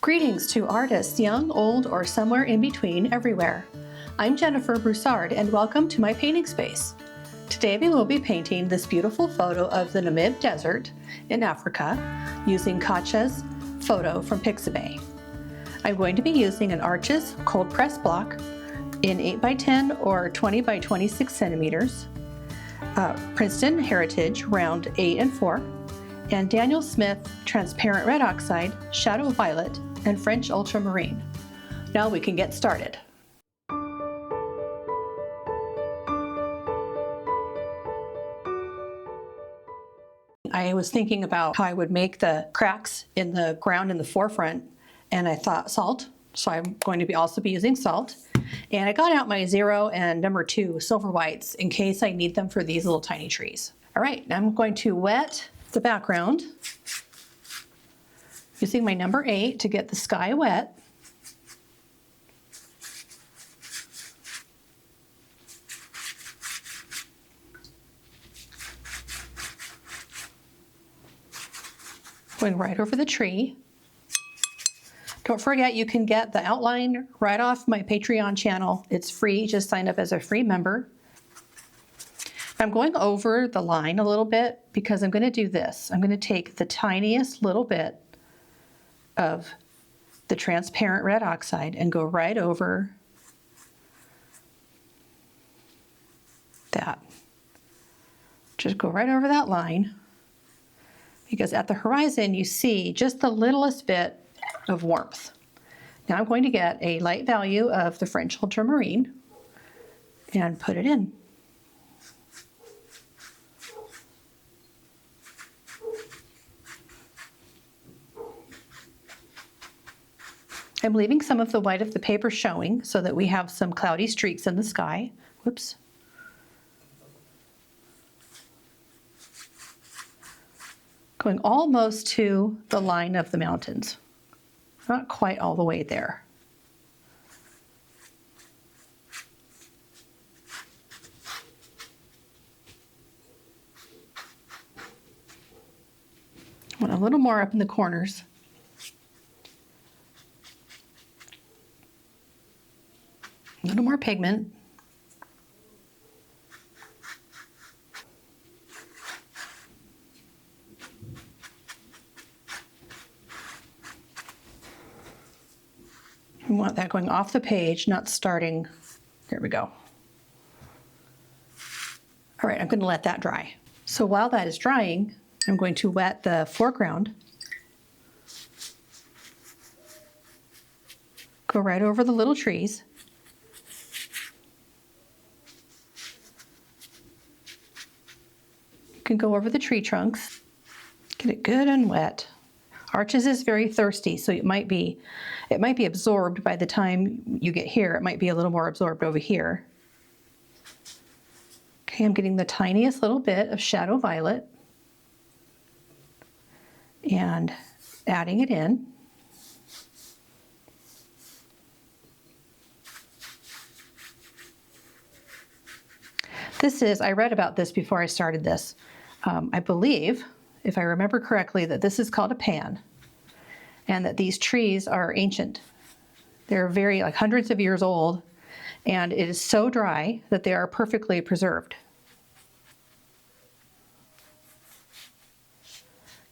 Greetings to artists, young, old, or somewhere in between, everywhere. I'm Jennifer Broussard and welcome to my painting space. Today we will be painting this beautiful photo of the Namib Desert in Africa using Katja's photo from Pixabay. I'm going to be using an Arches cold press block in 8x10 or 20x26 centimeters, Princeton Heritage round 8 and 4, and Daniel Smith transparent red oxide, shadow violet, and French ultramarine. Now we can get started. I was thinking about how I would make the cracks in the ground in the forefront, and I thought salt, so I'm going to also be using salt. And I got out my 0 and number 2 silver whites in case I need them for these little tiny trees. All right, now I'm going to wet the background using my number 8 to get the sky wet. Going right over the tree. Don't forget, you can get the outline right off my Patreon channel. It's free, just sign up as a free member. I'm going over the line a little bit because I'm going to do this. I'm going to take the tiniest little bit of the transparent red oxide and go right over that. Just go right over that line, because at the horizon you see just the littlest bit of warmth. Now I'm going to get a light value of the French ultramarine and put it in. I'm leaving some of the white of the paper showing so that we have some cloudy streaks in the sky. Whoops. Going almost to the line of the mountains. Not quite all the way there. I want a little more up in the corners. A little more pigment. We want that going off the page, not starting. There we go. All right, I'm going to let that dry. So while that is drying, I'm going to wet the foreground. Go right over the little trees. You can go over the tree trunks. Get it good and wet. Arches is very thirsty, so it might be absorbed by the time you get here. It might be a little more absorbed over here. Okay, I'm getting the tiniest little bit of shadow violet and adding it in. I read about this before I started this. I believe, if I remember correctly, that this is called a pan, and that these trees are ancient. They're like hundreds of years old, and it is so dry that they are perfectly preserved.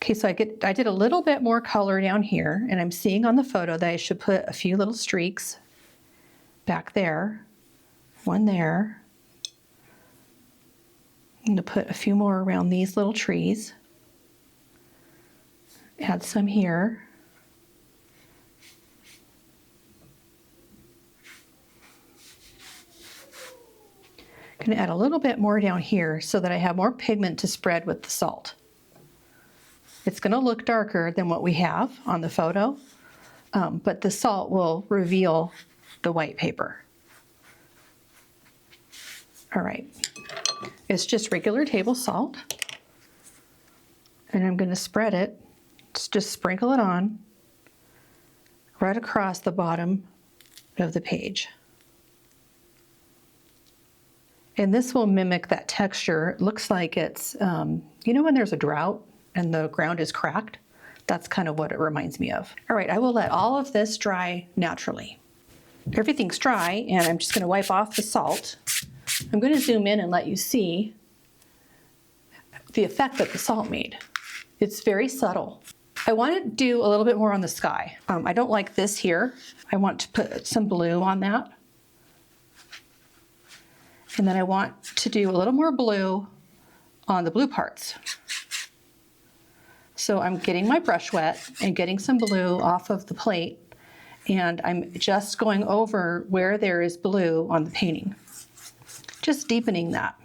Okay, so I did a little bit more color down here, and I'm seeing on the photo that I should put a few little streaks back there, one there. I'm going to put a few more around these little trees. Add some here. I'm going to add a little bit more down here so that I have more pigment to spread with the salt. It's going to look darker than what we have on the photo, but the salt will reveal the white paper. All right. It's just regular table salt, and I'm going to spread it, just sprinkle it on right across the bottom of the page. And this will mimic that texture. It looks like it's, you know when there's a drought and the ground is cracked? That's kind of what it reminds me of. All right, I will let all of this dry naturally. Everything's dry, and I'm just going to wipe off the salt. I'm going to zoom in and let you see the effect that the salt made. It's very subtle. I want to do a little bit more on the sky. I don't like this here. I want to put some blue on that. And then I want to do a little more blue on the blue parts. So I'm getting my brush wet and getting some blue off of the plate, and I'm just going over where there is blue on the painting. Just deepening that.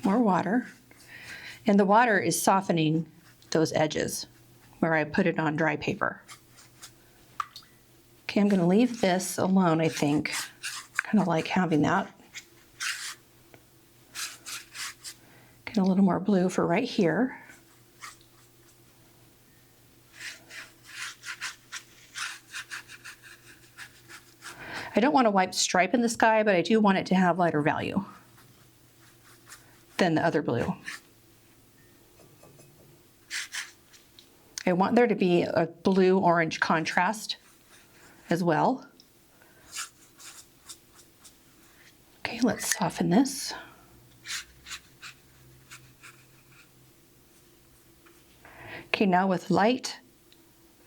More water. And the water is softening those edges where I put it on dry paper. Okay, I'm going to leave this alone, I think. Kind of like having that. Get a little more blue for right here. I don't want a white stripe in the sky, but I do want it to have lighter value than the other blue. I want there to be a blue-orange contrast as well. Okay, let's soften this. Okay, now with light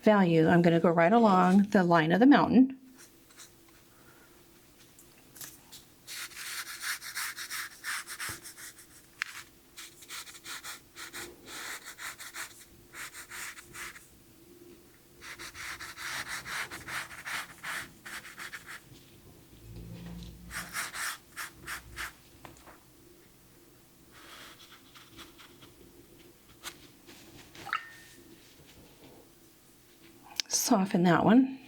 value, I'm going to go right along the line of the mountain. Soften that one.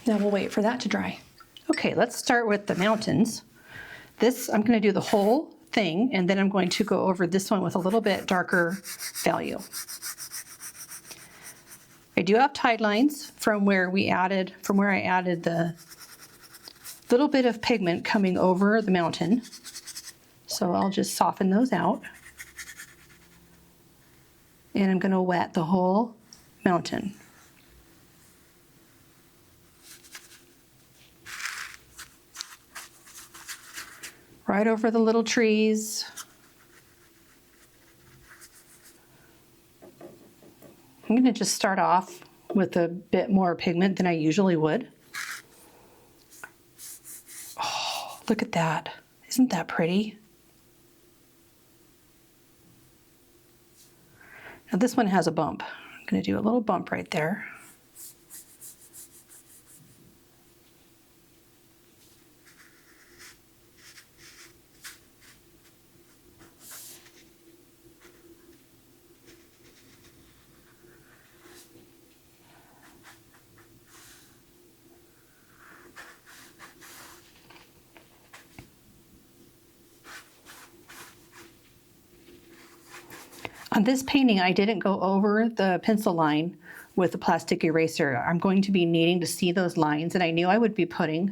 Now we'll wait for that to dry. Okay, let's start with the mountains. This, I'm going to do the whole thing, and then I'm going to go over this one with a little bit darker value. I do have tide lines from where I added the little bit of pigment coming over the mountain. So I'll just soften those out. And I'm going to wet the whole mountain. Right over the little trees. I'm going to just start off with a bit more pigment than I usually would. Oh, look at that. Isn't that pretty? Now this one has a bump. I'm going to do a little bump right there. On this painting, I didn't go over the pencil line with a plastic eraser. I'm going to be needing to see those lines, and I knew I would be putting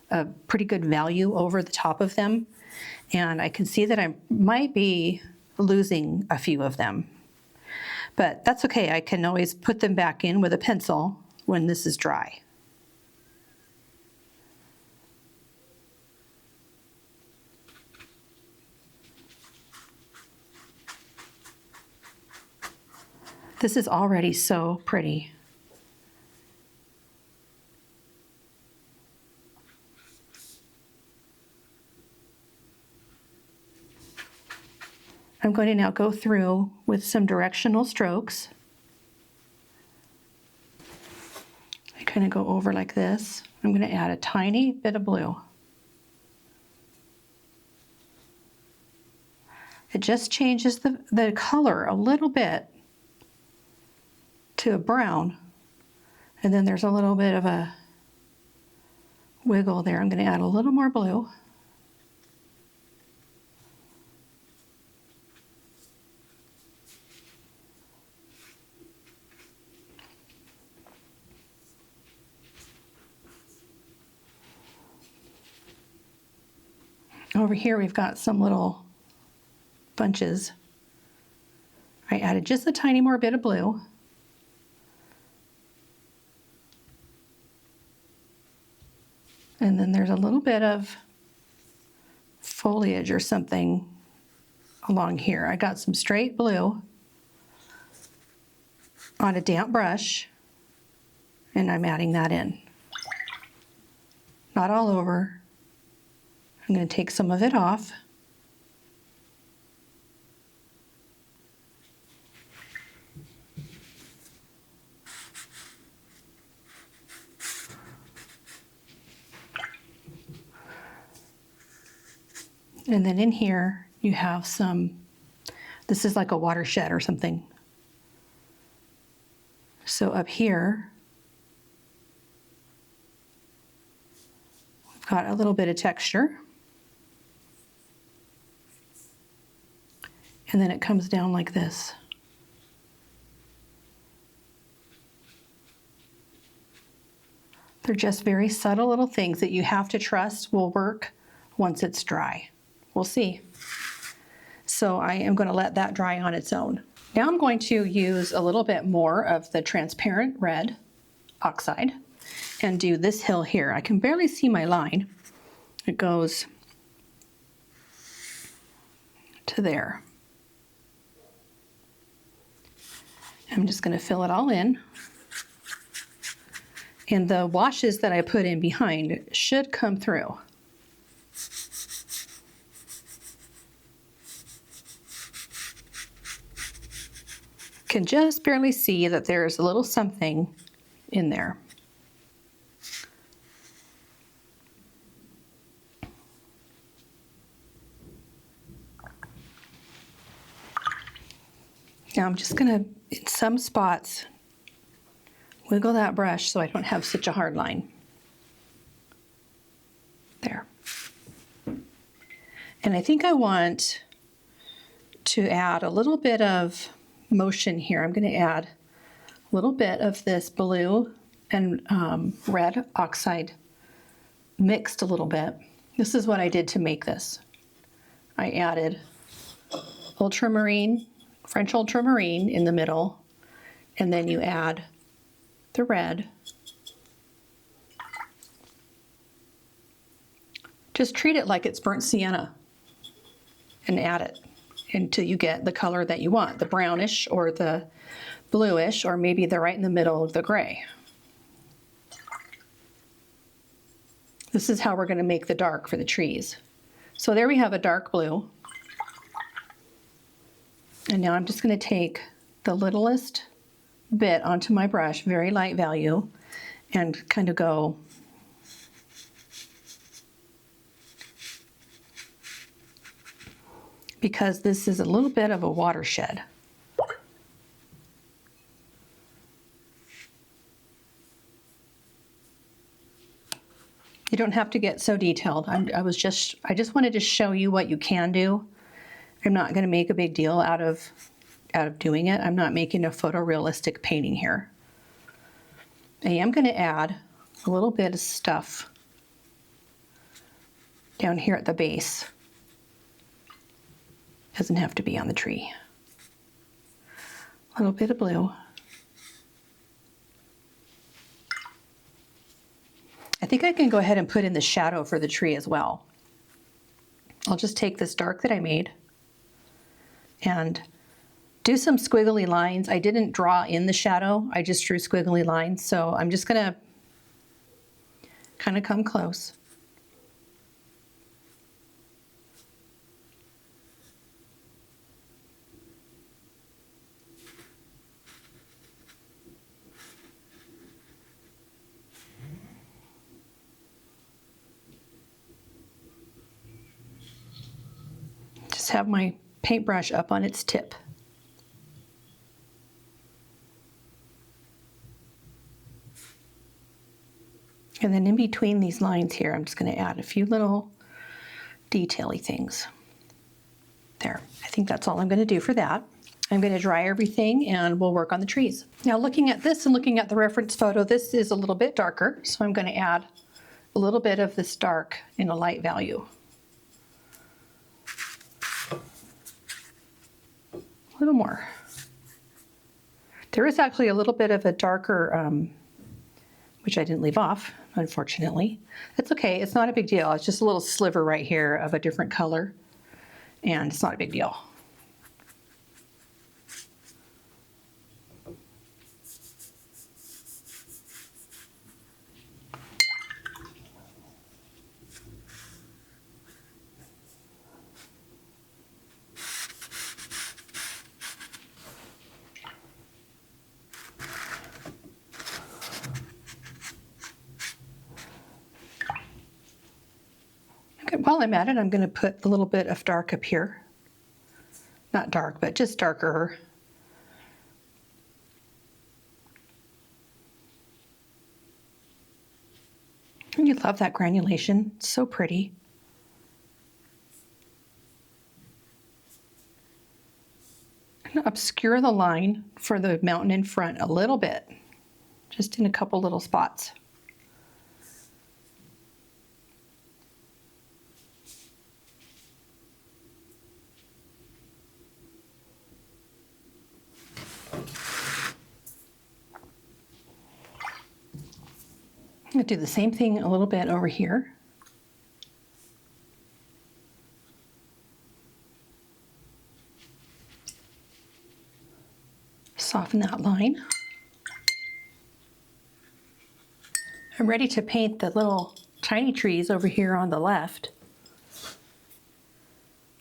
a pretty good value over the top of them. And I can see that I might be losing a few of them. But that's okay, I can always put them back in with a pencil when this is dry. This is already so pretty. I'm going to now go through with some directional strokes. I kind of go over like this. I'm going to add a tiny bit of blue. It just changes the color a little bit to a brown, and then there's a little bit of a wiggle there. I'm going to add a little more blue. Over here we've got some little bunches. I added just a tiny more bit of blue. And then there's a little bit of foliage or something along here. I got some straight blue on a damp brush, and I'm adding that in. Not all over. I'm going to take some of it off. And then in here you have some, this is like a watershed or something. So up here, we've got a little bit of texture. And then it comes down like this. They're just very subtle little things that you have to trust will work once it's dry. We'll see. So I am going to let that dry on its own. Now I'm going to use a little bit more of the transparent red oxide and do this hill here. I can barely see my line. It goes to there. I'm just going to fill it all in. And the washes that I put in behind should come through. Can just barely see that there's a little something in there. Now I'm just going to, in some spots, wiggle that brush so I don't have such a hard line. There. And I think I want to add a little bit of motion here. I'm going to add a little bit of this blue and red oxide mixed a little bit. This is what I did to make this. I added ultramarine, French ultramarine in the middle, and then you add the red. Just treat it like it's burnt sienna and add it until you get the color that you want, the brownish or the bluish, or maybe they're right in the middle of the gray. This is how we're going to make the dark for the trees. So there we have a dark blue. And now I'm just going to take the littlest bit onto my brush, very light value, and kind of go because this is a little bit of a watershed. You don't have to get so detailed. I just wanted to show you what you can do. I'm not going to make a big deal out of doing it. I'm not making a photorealistic painting here. I am going to add a little bit of stuff down here at the base. Doesn't have to be on the tree. A little bit of blue. I think I can go ahead and put in the shadow for the tree as well. I'll just take this dark that I made and do some squiggly lines. I didn't draw in the shadow, I just drew squiggly lines, so I'm just gonna kind of come close. Just have my paintbrush up on its tip. And then in between these lines here, I'm just going to add a few little detail-y things. There, I think that's all I'm going to do for that. I'm going to dry everything and we'll work on the trees. Now looking at this and looking at the reference photo, this is a little bit darker, so I'm going to add a little bit of this dark in a light value. little more. There is actually a little bit of a darker, which I didn't leave off, unfortunately. It's okay, it's not a big deal. It's just a little sliver right here of a different color, and it's not a big deal. While I'm at it, I'm going to put a little bit of dark up here. Not dark, but just darker. And you love that granulation. It's so pretty. I'm going to obscure the line for the mountain in front a little bit, just in a couple little spots. I'm going to do the same thing a little bit over here. Soften that line. I'm ready to paint the little tiny trees over here on the left.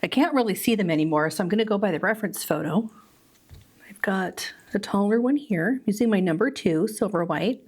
I can't really see them anymore, so I'm going to go by the reference photo. I've got a taller one here, using my number 2, silver white.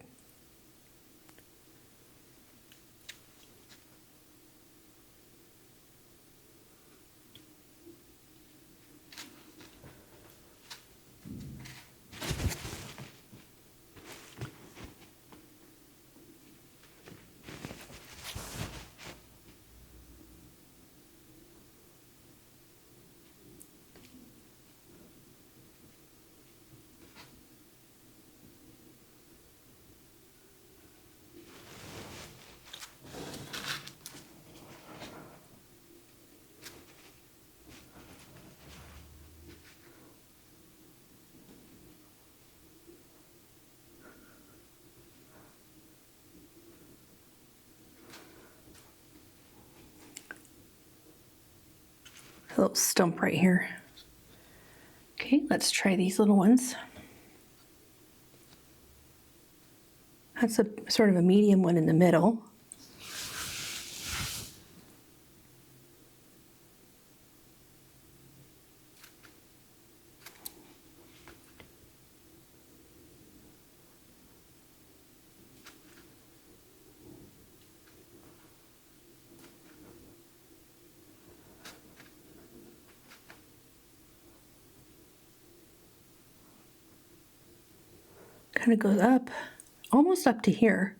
A little stump right here. Okay, let's try these little ones. That's a sort of a medium one in the middle. Kind of goes up, almost up to here.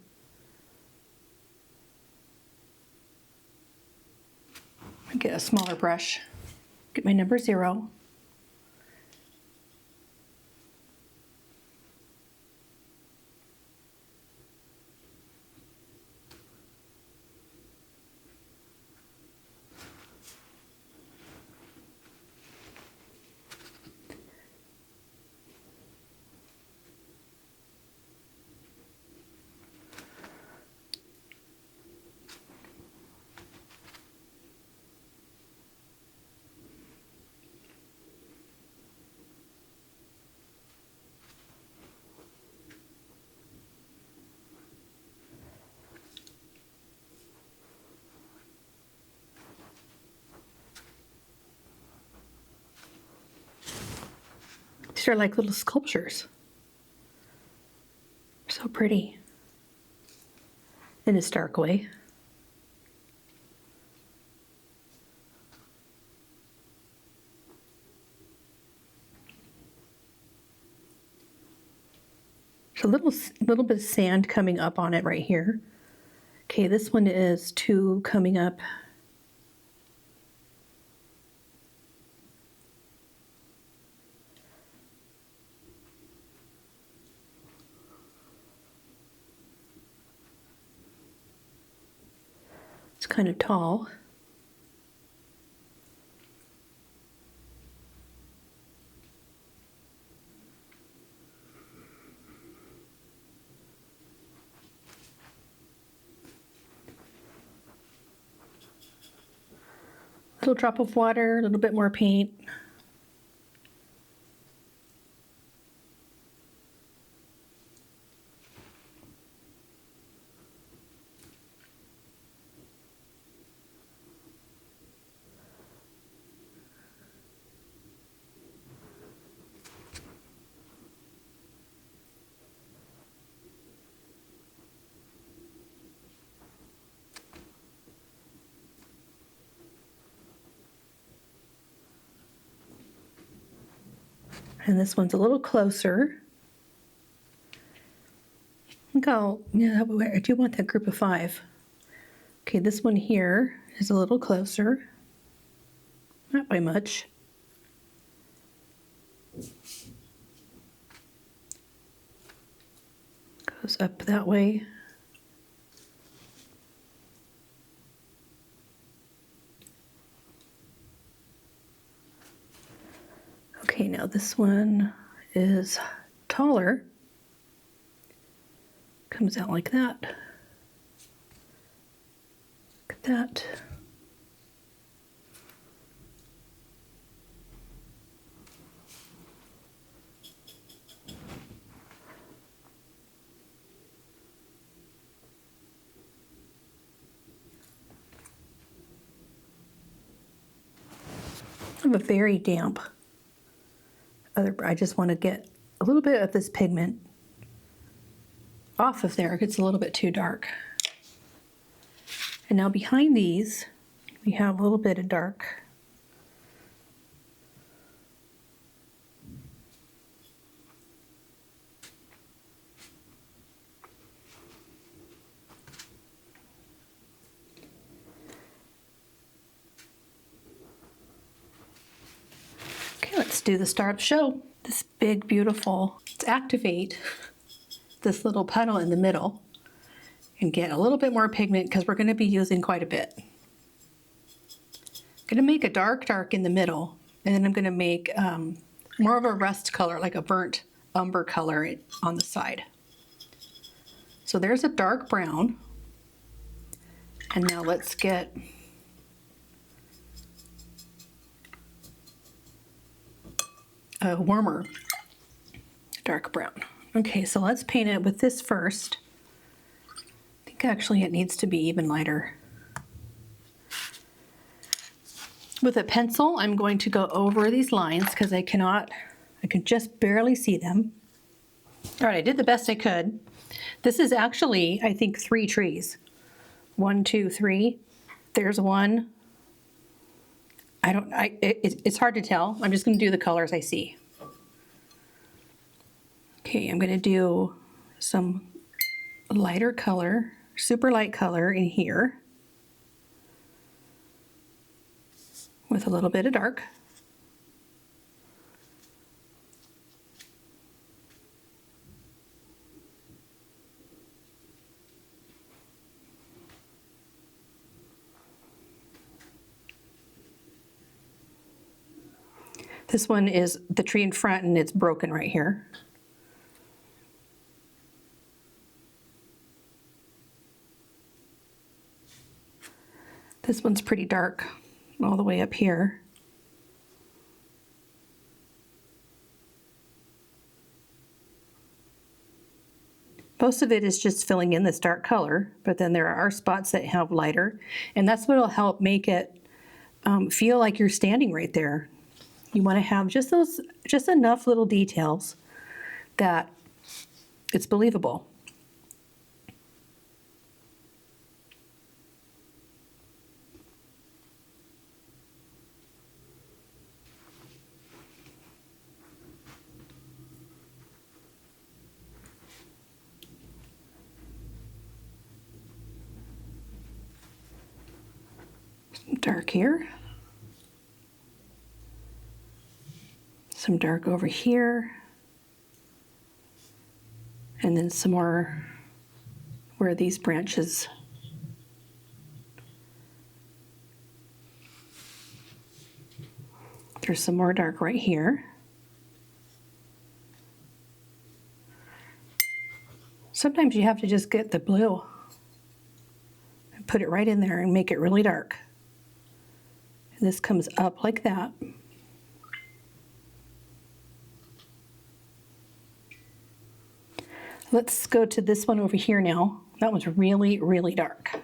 I get a smaller brush, get my number 0. These are like little sculptures. So pretty in this dark way. There's a little bit of sand coming up on it right here. Okay, this one is 2 coming up. It's kind of tall. Little drop of water, a little bit more paint. And this one's a little closer. Look how, yeah, I do want that group of 5. Okay, this one here is a little closer. Not by much. Goes up that way. Okay, now this one is taller. Comes out like that. Look at that. I have a very damp I just want to get a little bit of this pigment off of there. It gets a little bit too dark. And now behind these, we have a little bit of dark. Okay, let's do the star of the show. This big, beautiful, let's activate this little puddle in the middle and get a little bit more pigment because we're going to be using quite a bit. I'm going to make a dark in the middle, and then I'm going to make more of a rust color, like a burnt umber color on the side. So there's a dark brown. And now let's get a warmer dark brown. Okay, so let's paint it with this first. I think actually it needs to be even lighter. With a pencil, I'm going to go over these lines because I can just barely see them. All right, I did the best I could. This is actually, I think, 3 trees. 1, 2, 3. There's one. It's hard to tell. I'm just going to do the colors I see. Okay, I'm going to do some lighter color, super light color in here with a little bit of dark. This one is the tree in front and it's broken right here. This one's pretty dark all the way up here. Most of it is just filling in this dark color, but then there are spots that have lighter, and that's what will help make it feel like you're standing right there. You want to have just enough little details that it's believable. Some dark here. Some dark over here. And then some more where these branches. There's some more dark right here. Sometimes you have to just get the blue and put it right in there and make it really dark. And This comes up like that. Let's go to this one over here now. That one's really, really dark.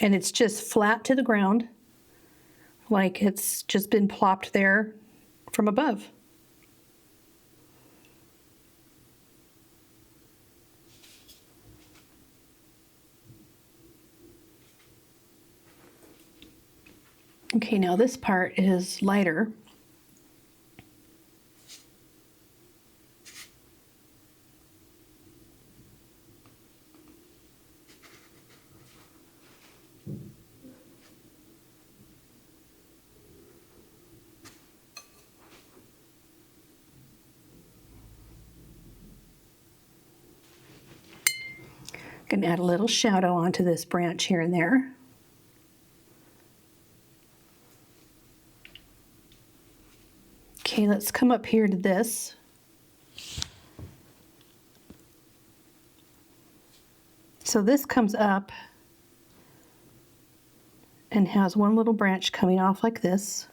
And it's just flat to the ground, like it's just been plopped there from above. Okay, now this part is lighter. I'm going to add a little shadow onto this branch here and there. Okay, let's come up here to this. So this comes up and has one little branch coming off like this.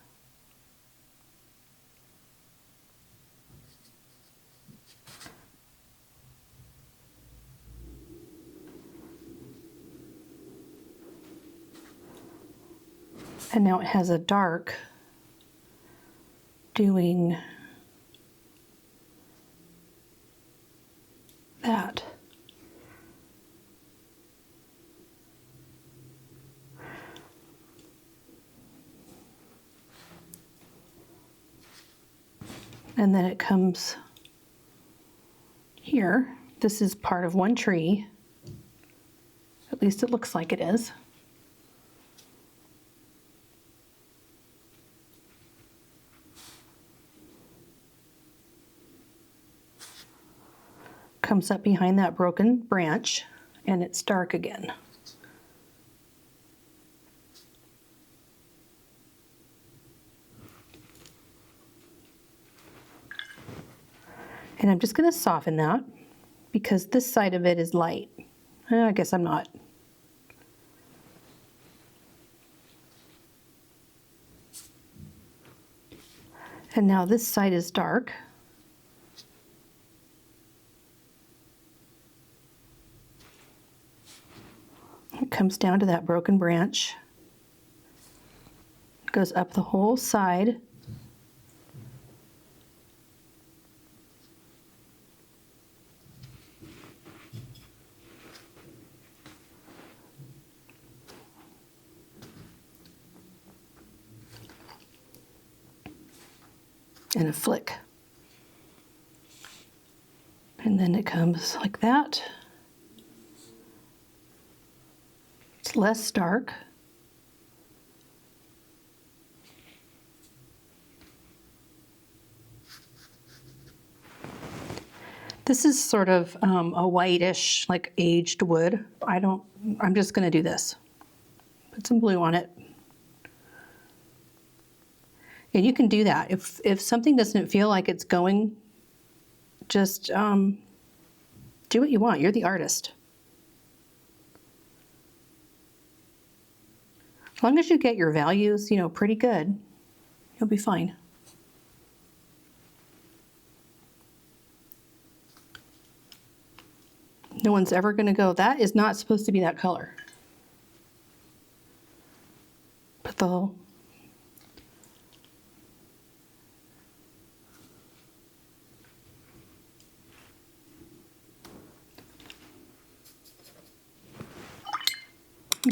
And now it has a dark doing that. And then it comes here. This is part of one tree. At least it looks like it is. Comes up behind that broken branch, and it's dark again. And I'm just going to soften that because this side of it is light. I guess I'm not. And now this side is dark. It comes down to that broken branch. It goes up the whole side. And a flick. And then it comes like that. It's less dark. This is sort of a whitish, like aged wood. I'm just gonna do this. Put some blue on it. And you can do that. If something doesn't feel like it's going, just do what you want. You're the artist. As long as you get your values, pretty good, you'll be fine. No one's ever going to go, that is not supposed to be that color. Put the whole...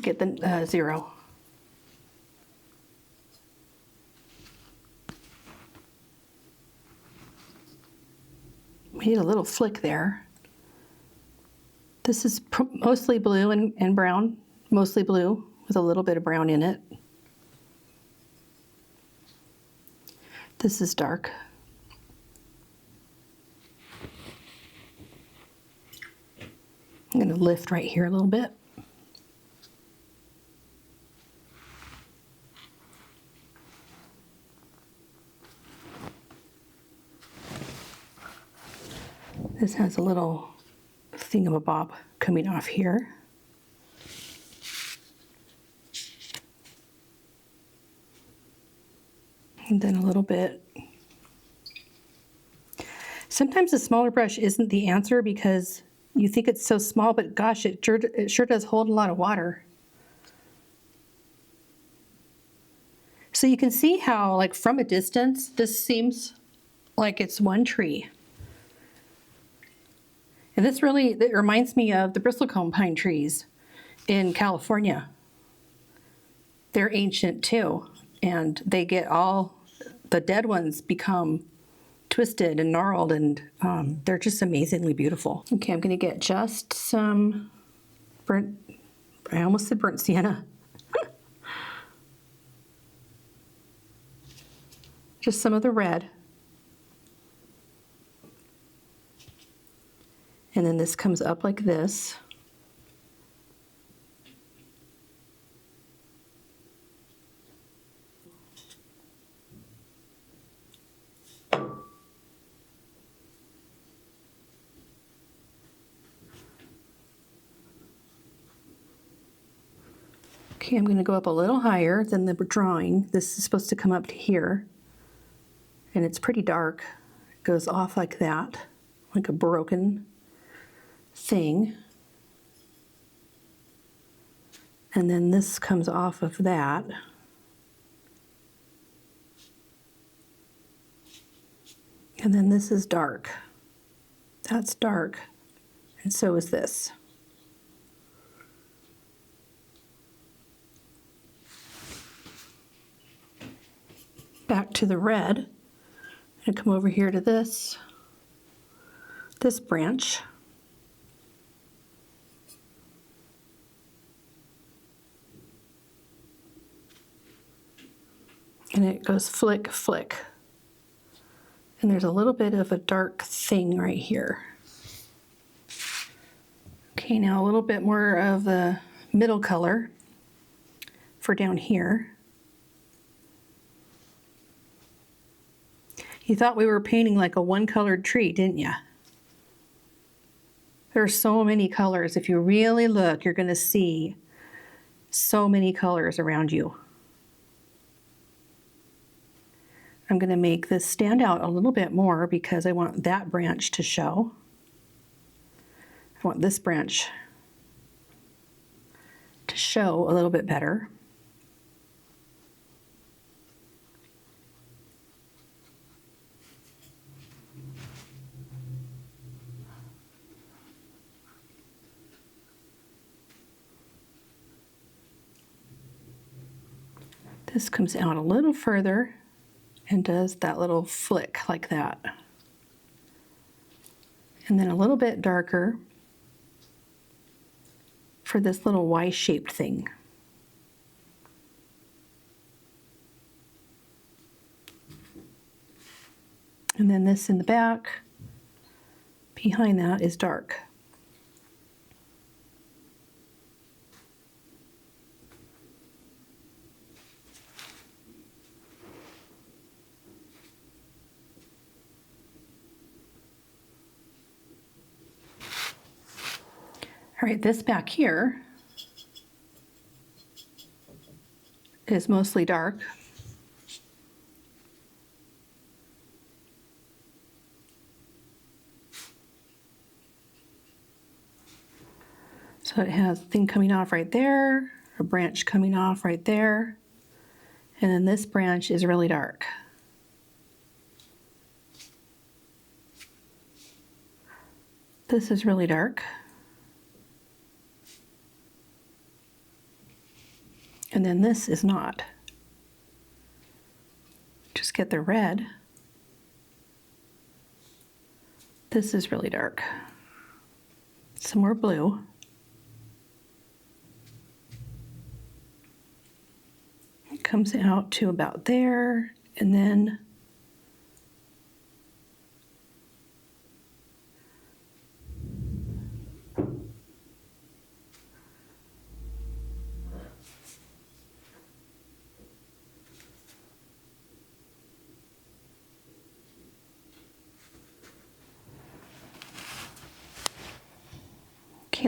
Get the 0. We need a little flick there. This is mostly blue and brown, mostly blue with a little bit of brown in it. This is dark. I'm going to lift right here a little bit. This has a little thingamabob coming off here. And then a little bit. Sometimes a smaller brush isn't the answer because you think it's so small, but gosh, it sure does hold a lot of water. So you can see how, like from a distance, this seems like it's one tree. And this really, it reminds me of the bristlecone pine trees in California. They're ancient too, and they get all, the dead ones become twisted and gnarled, and they're just amazingly beautiful. Okay, I'm gonna get just some burnt, I almost said burnt sienna. Just some of the red. And then this comes up like this. Okay, I'm going to go up a little higher than the drawing. This is supposed to come up to here. And it's pretty dark. It goes off like that, like a broken thing. And then this comes off of that. And then this is dark. That's dark. And so is this. Back to the red. And come over here to this branch. And it goes flick, flick. And there's a little bit of a dark thing right here. Okay, now a little bit more of the middle color for down here. You thought we were painting like a one-colored tree, didn't you? There are so many colors. If you really look, you're going to see so many colors around you. I'm going to make this stand out a little bit more because I want that branch to show. I want this branch to show a little bit better. This comes out a little further and does that little flick like that. And then a little bit darker for this little Y-shaped thing. And then this in the back, behind that is dark. All right, this back here is mostly dark. So it has a thing coming off right there, a branch coming off right there, and then this branch is really dark. This is really dark. And then this is not. Just get the red. This is really dark. Some more blue. It comes out to about there, and then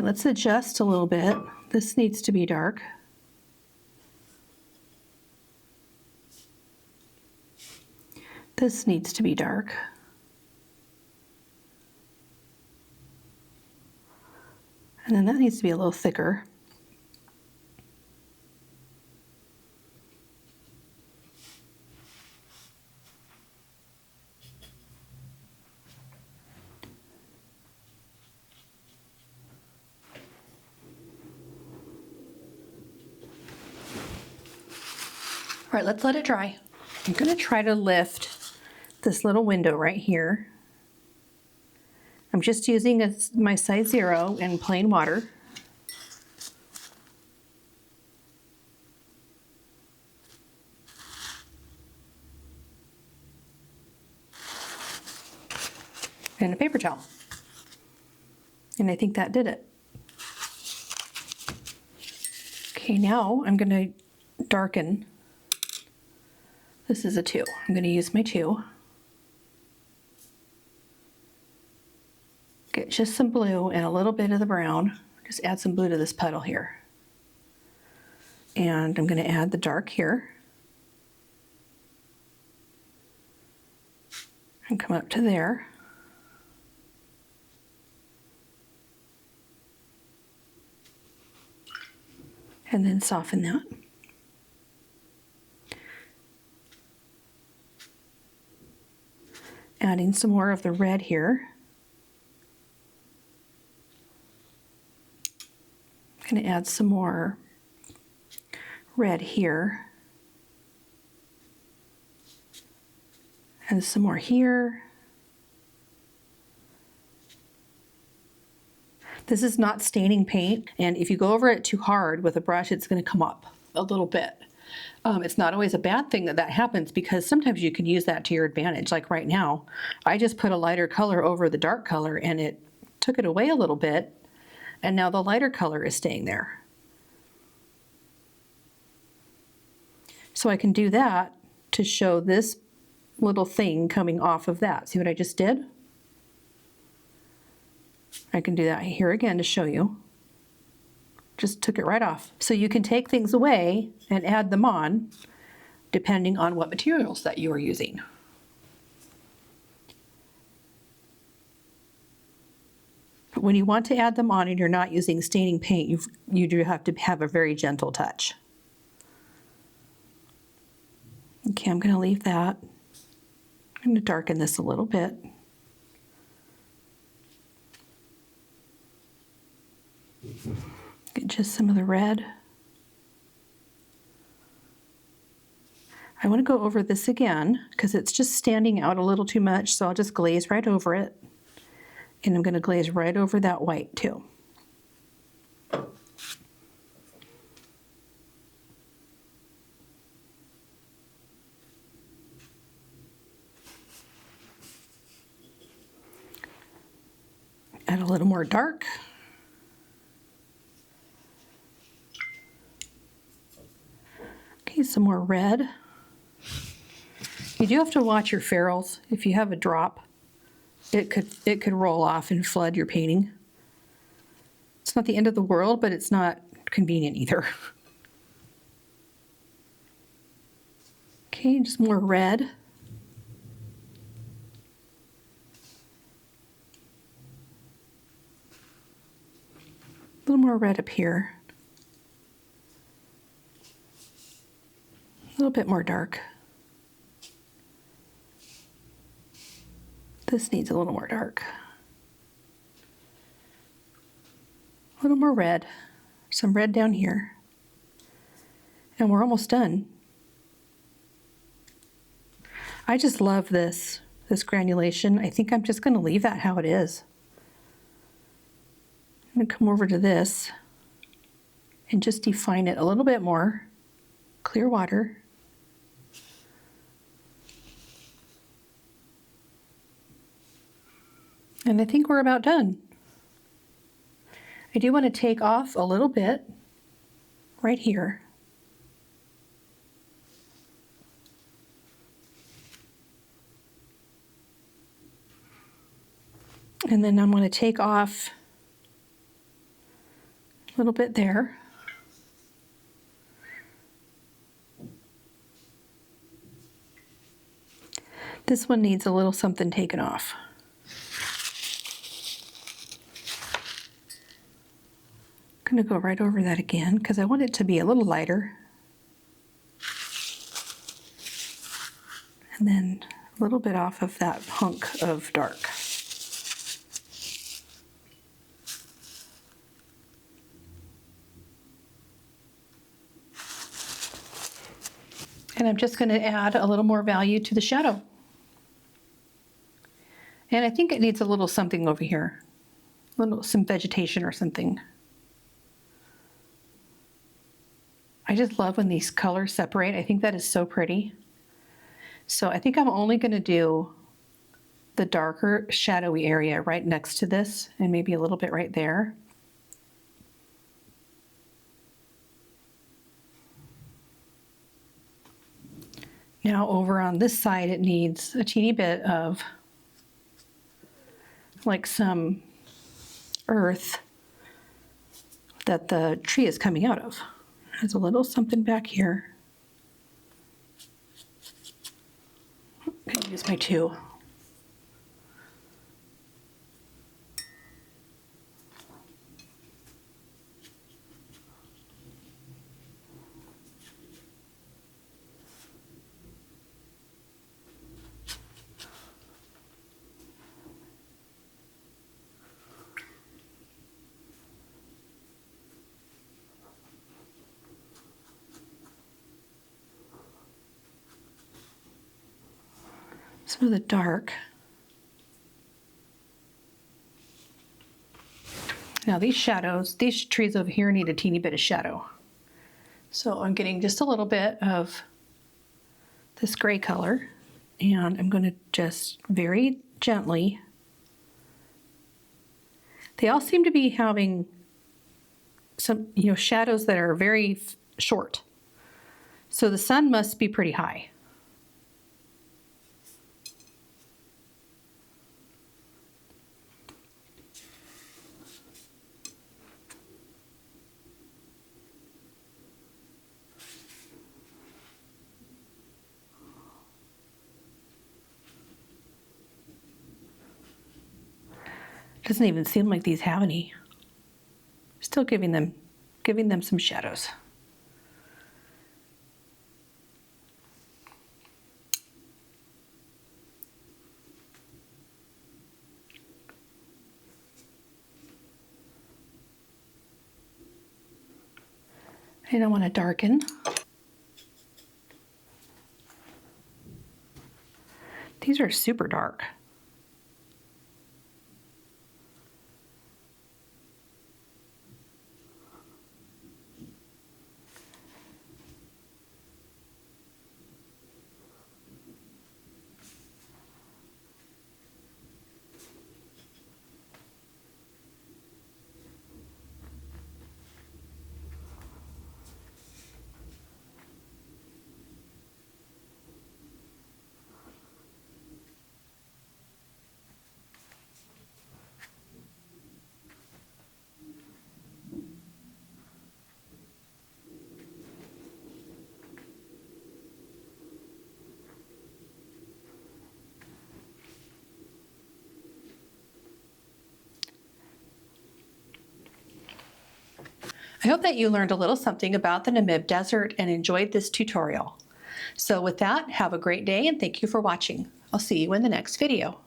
Okay, let's adjust a little bit. This needs to be dark. This needs to be dark. And then that needs to be a little thicker. All right, let's let it dry. I'm going to try to lift this little window right here. I'm just using my size 0 in plain water. And a paper towel. And I think that did it. Okay, now I'm going to darken. This is a 2. I'm going to use my 2. Get just some blue and a little bit of the brown. Just add some blue to this puddle here. And I'm going to add the dark here. And come up to there. And then soften that. Adding some more of the red here. I'm going to add some more red here. And some more here. This is not staining paint, and if you go over it too hard with a brush, it's going to come up a little bit. It's not always a bad thing that that happens, because sometimes you can use that to your advantage. Like right now, I just put a lighter color over the dark color and it took it away a little bit, and now the lighter color is staying there. So I can do that to show this little thing coming off of that. See what I just did? I can do that here again to show you. Just took it right off. So you can take things away and add them on depending on what materials that you are using. But when you want to add them on and you're not using staining paint, you do have to have a very gentle touch. Okay, I'm going to leave that. I'm going to darken this a little bit. Get just some of the red. I want to go over this again because it's just standing out a little too much, so I'll just glaze right over it. And I'm going to glaze right over that white too. Add a little more dark. Okay, some more red. You do have to watch your ferrules. If you have a drop, it could roll off and flood your painting. It's not the end of the world, but it's not convenient either. Okay, just more red. A little more red up here. A little bit more dark. This needs a little more dark. A little more red. Some red down here. And we're almost done. I just love this granulation. I think I'm just going to leave that how it is. I'm going to come over to this and just define it a little bit more. Clear water. And I think we're about done. I do want to take off a little bit right here. And then I'm going to take off little bit there. This one needs a little something taken off. I'm going to go right over that again because I want it to be a little lighter. And then a little bit off of that hunk of dark. And I'm just going to add a little more value to the shadow. And I think it needs a little something over here, some vegetation or something. I just love when these colors separate. I think that is so pretty. So I think I'm only going to do the darker shadowy area right next to this and maybe a little bit right there. Now over on this side, it needs a teeny bit of like some earth that the tree is coming out of. There's a little something back here. I'm going to use my two. Some of the dark. Now these shadows, these trees over here need a teeny bit of shadow. So I'm getting just a little bit of this gray color, and I'm going to just very gently. They all seem to be having some, shadows that are very short. So the sun must be pretty high. Doesn't even seem like these have any. Still giving them some shadows. And I want to darken. These are super dark. I hope that you learned a little something about the Namib Desert and enjoyed this tutorial. So with that, have a great day and thank you for watching. I'll see you in the next video.